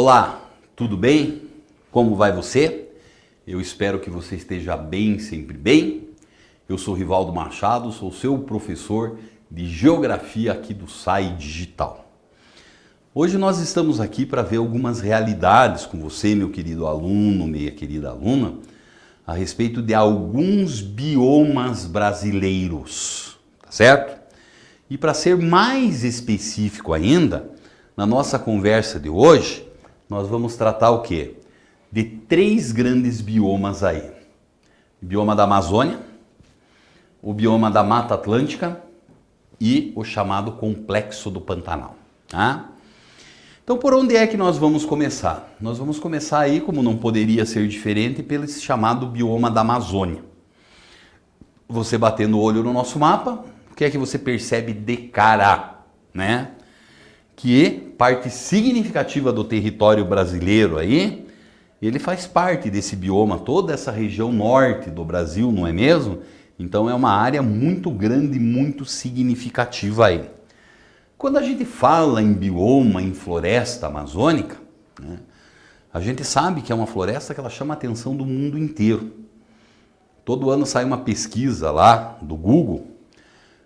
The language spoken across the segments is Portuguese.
Olá, tudo bem? Como vai você? Eu espero que você esteja bem, sempre bem. Eu sou Rivaldo Machado, sou seu professor de Geografia aqui do SAI Digital. Hoje nós estamos aqui para ver algumas realidades com você, meu querido aluno, minha querida aluna, a respeito de alguns biomas brasileiros, tá certo? E para ser mais específico ainda, na nossa conversa de hoje, nós vamos tratar o quê? De 3 grandes biomas aí. O bioma da Amazônia, o bioma da Mata Atlântica e o chamado Complexo do Pantanal. Tá? Então, por onde é que nós vamos começar? Nós vamos começar aí, como não poderia ser diferente, pelo chamado bioma da Amazônia. Você batendo o olho no nosso mapa, o que é que você percebe de cara, né? Que parte significativa do território brasileiro aí, ele faz parte desse bioma, toda essa região norte do Brasil, não é mesmo? Então é uma área muito grande, muito significativa aí. Quando a gente fala em bioma, em floresta amazônica, né, a gente sabe que é uma floresta que ela chama a atenção do mundo inteiro. Todo ano sai uma pesquisa lá do Google,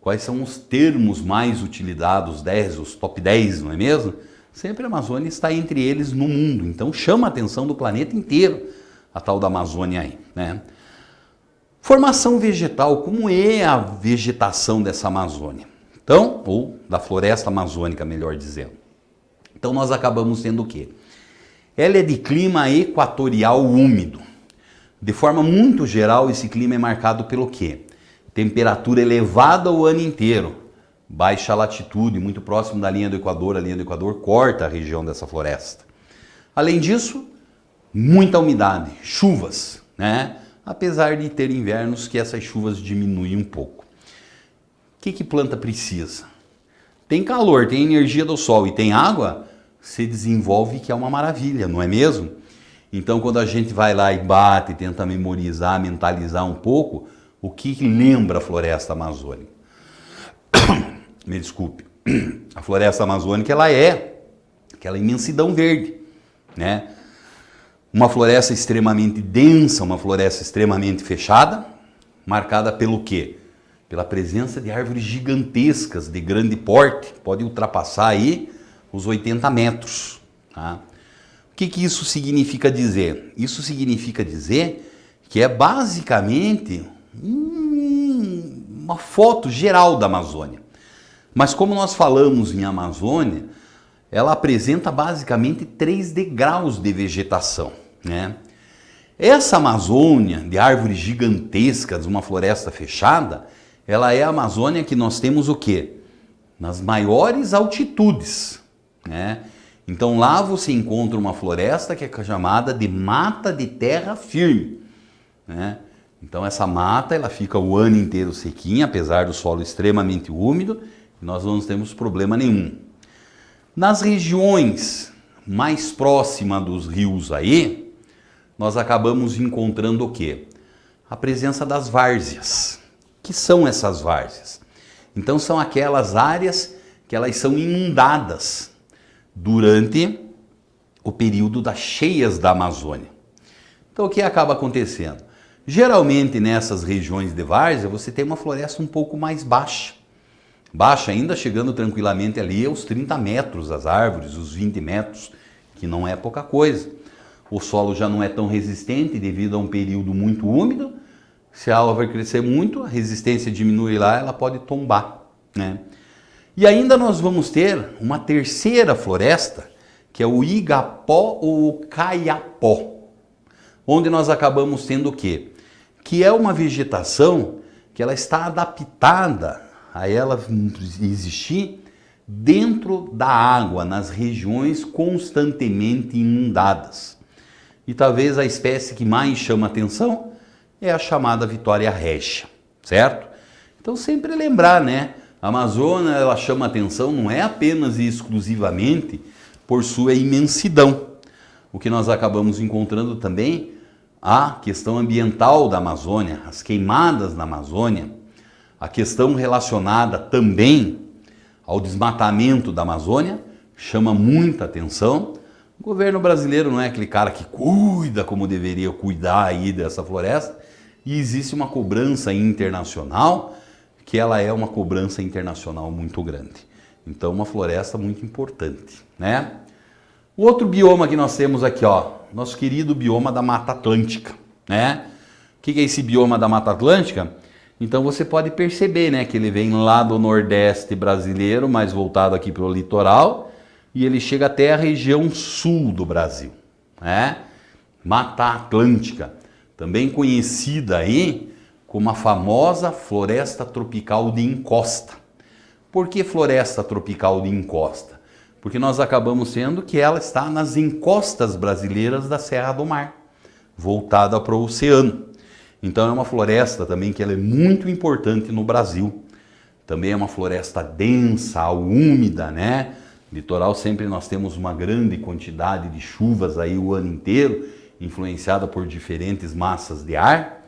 quais são os termos mais utilizados, os top 10, não é mesmo? Sempre a Amazônia está entre eles no mundo, então chama a atenção do planeta inteiro a tal da Amazônia aí, né? Formação vegetal, como é a vegetação dessa Amazônia? Então, ou da floresta amazônica, melhor dizendo. Então nós acabamos tendo o quê? Ela é de clima equatorial úmido. De forma muito geral, esse clima é marcado pelo quê? Temperatura elevada o ano inteiro, baixa latitude, muito próximo da linha do Equador. A linha do Equador corta a região dessa floresta. Além disso, muita umidade, chuvas, né? Apesar de ter invernos que essas chuvas diminuem um pouco. O que planta precisa? Tem calor, tem energia do sol e tem água, se desenvolve, que é uma maravilha, não é mesmo? Então quando a gente vai lá e bate, tenta memorizar, mentalizar um pouco, o que lembra a floresta amazônica? Me desculpe. A floresta amazônica, ela é aquela imensidão verde, né? Uma floresta extremamente densa, uma floresta extremamente fechada, marcada pelo quê? Pela presença de árvores gigantescas, de grande porte, pode ultrapassar aí os 80 metros. Tá? O que isso significa dizer? Isso significa dizer que é basicamente uma foto geral da Amazônia. Mas como nós falamos em Amazônia, ela apresenta basicamente 3 degraus de vegetação, né? Essa Amazônia de árvores gigantescas, uma floresta fechada, ela é a Amazônia que nós temos o quê? Nas maiores altitudes, né? Então lá você encontra uma floresta que é chamada de mata de terra firme, né? Então essa mata ela fica o ano inteiro sequinha, apesar do solo extremamente úmido, e nós não temos problema nenhum. Nas regiões mais próximas dos rios aí, nós acabamos encontrando o quê? A presença das várzeas. Que são essas várzeas? Então são aquelas áreas que elas são inundadas durante o período das cheias da Amazônia. Então o que acaba acontecendo? Geralmente nessas regiões de várzea você tem uma floresta um pouco mais baixa. Baixa ainda, chegando tranquilamente ali aos 30 metros as árvores, os 20 metros, que não é pouca coisa. O solo já não é tão resistente devido a um período muito úmido. Se a árvore crescer muito, a resistência diminui lá, ela pode tombar, né? E ainda nós vamos ter uma terceira floresta, que é o Igapó ou o Caiapó, onde nós acabamos tendo o quê? Que é uma vegetação que ela está adaptada a ela existir dentro da água, nas regiões constantemente inundadas. E talvez a espécie que mais chama atenção é a chamada Vitória Regia, certo? Então sempre lembrar, né? A Amazônia, ela chama atenção não é apenas e exclusivamente por sua imensidão. O que nós acabamos encontrando também, a questão ambiental da Amazônia, as queimadas na Amazônia, a questão relacionada também ao desmatamento da Amazônia chama muita atenção, O governo brasileiro não é aquele cara que cuida como deveria cuidar aí dessa floresta, e existe uma cobrança internacional, que ela é uma cobrança internacional muito grande. Então, uma floresta muito importante, né? O outro bioma que nós temos aqui, ó, nosso querido bioma da Mata Atlântica, né? O que é esse bioma da Mata Atlântica? Então você pode perceber, né, que ele vem lá do Nordeste brasileiro, mais voltado aqui para o litoral, e ele chega até a região sul do Brasil, né? Mata Atlântica, também conhecida aí como a famosa floresta tropical de encosta. Por que floresta tropical de encosta? Porque nós acabamos sendo que ela está nas encostas brasileiras da Serra do Mar, voltada para o oceano. Então é uma floresta também que ela é muito importante no Brasil. Também é uma floresta densa, úmida, né? Litoral sempre nós temos uma grande quantidade de chuvas aí o ano inteiro, influenciada por diferentes massas de ar.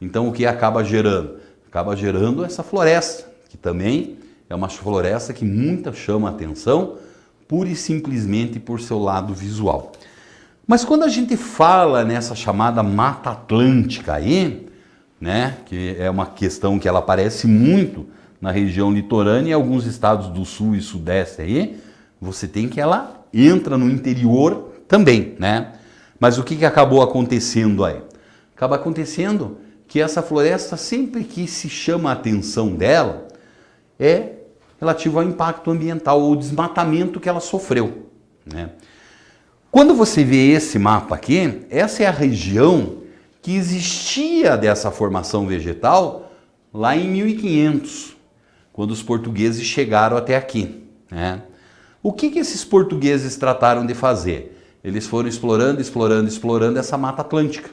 Então o que acaba gerando? Acaba gerando essa floresta, que também é uma floresta que muito chama a atenção, pura e simplesmente por seu lado visual. Mas quando a gente fala nessa chamada Mata Atlântica aí, né, que é uma questão que ela aparece muito na região litorânea e alguns estados do sul e sudeste aí, você tem que ela entra no interior também, né? Mas o que acabou acontecendo aí? Acaba acontecendo que essa floresta, sempre que se chama a atenção dela, é relativo ao impacto ambiental ou desmatamento que ela sofreu, né? Quando você vê esse mapa aqui, essa é a região que existia dessa formação vegetal lá em 1500, quando os portugueses chegaram até aqui, né? O que esses portugueses trataram de fazer? Eles foram explorando essa Mata Atlântica,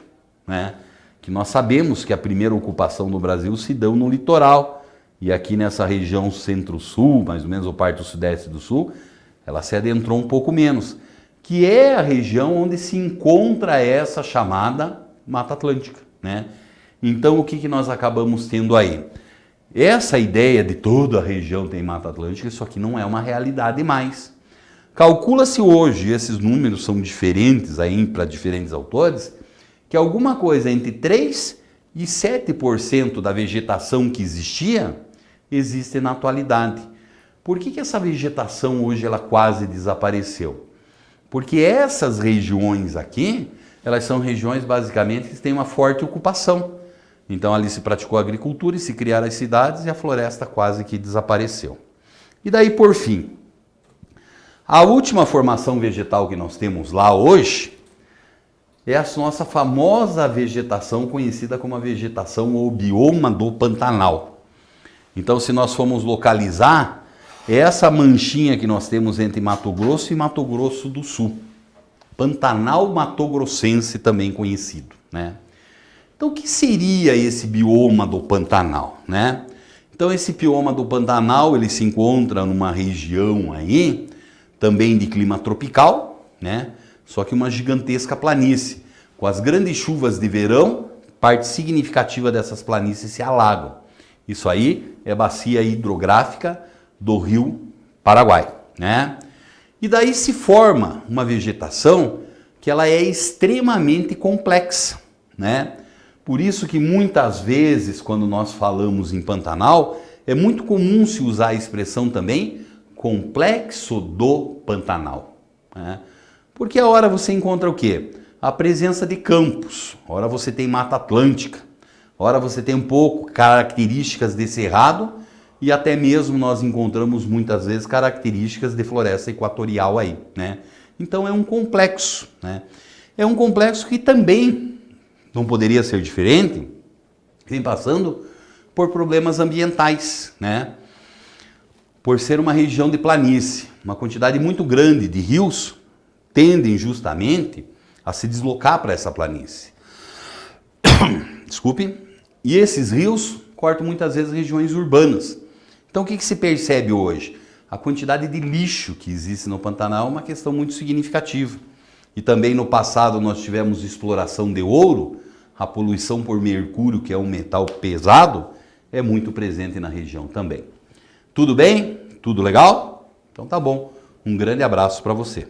né? Que nós sabemos que a primeira ocupação no Brasil se deu no litoral, e aqui nessa região centro-sul, mais ou menos, ou parte do sudeste do sul, ela se adentrou um pouco menos, que é a região onde se encontra essa chamada Mata Atlântica, né? Então o que nós acabamos tendo aí? Essa ideia de toda a região tem Mata Atlântica, isso aqui não é uma realidade mais. Calcula-se hoje, esses números são diferentes aí para diferentes autores, que alguma coisa entre 3 e 7% da vegetação que existia, existe na atualidade. Por que essa vegetação hoje ela quase desapareceu? Porque essas regiões aqui, elas são regiões basicamente que têm uma forte ocupação. Então ali se praticou a agricultura e se criaram as cidades e a floresta quase que desapareceu. E daí por fim, a última formação vegetal que nós temos lá hoje é a nossa famosa vegetação conhecida como a vegetação ou bioma do Pantanal. Então se nós formos localizar, essa manchinha que nós temos entre Mato Grosso e Mato Grosso do Sul. Pantanal Mato-Grossense também conhecido, né? Então o que seria esse bioma do Pantanal, né? Então esse bioma do Pantanal, ele se encontra numa região aí, também de clima tropical, né? Só que uma gigantesca planície. Com as grandes chuvas de verão, parte significativa dessas planícies se alagam. Isso aí é bacia hidrográfica do rio Paraguai, né? E daí se forma uma vegetação que ela é extremamente complexa, né? Por isso que muitas vezes, quando nós falamos em Pantanal, é muito comum se usar a expressão também complexo do Pantanal, né? Porque a hora você encontra o quê? A presença de campos, a hora você tem Mata Atlântica, a hora você tem um pouco características de cerrado e até mesmo nós encontramos muitas vezes características de floresta equatorial aí, né? Então é um complexo, né? É um complexo que também não poderia ser diferente, vem passando por problemas ambientais, né? Por ser uma região de planície, uma quantidade muito grande de rios tendem justamente a se deslocar para essa planície. Desculpe. E esses rios cortam muitas vezes regiões urbanas. Então o que se percebe hoje? A quantidade de lixo que existe no Pantanal é uma questão muito significativa. E também no passado nós tivemos exploração de ouro, a poluição por mercúrio, que é um metal pesado, é muito presente na região também. Tudo bem? Tudo legal? Então tá bom. Um grande abraço para você.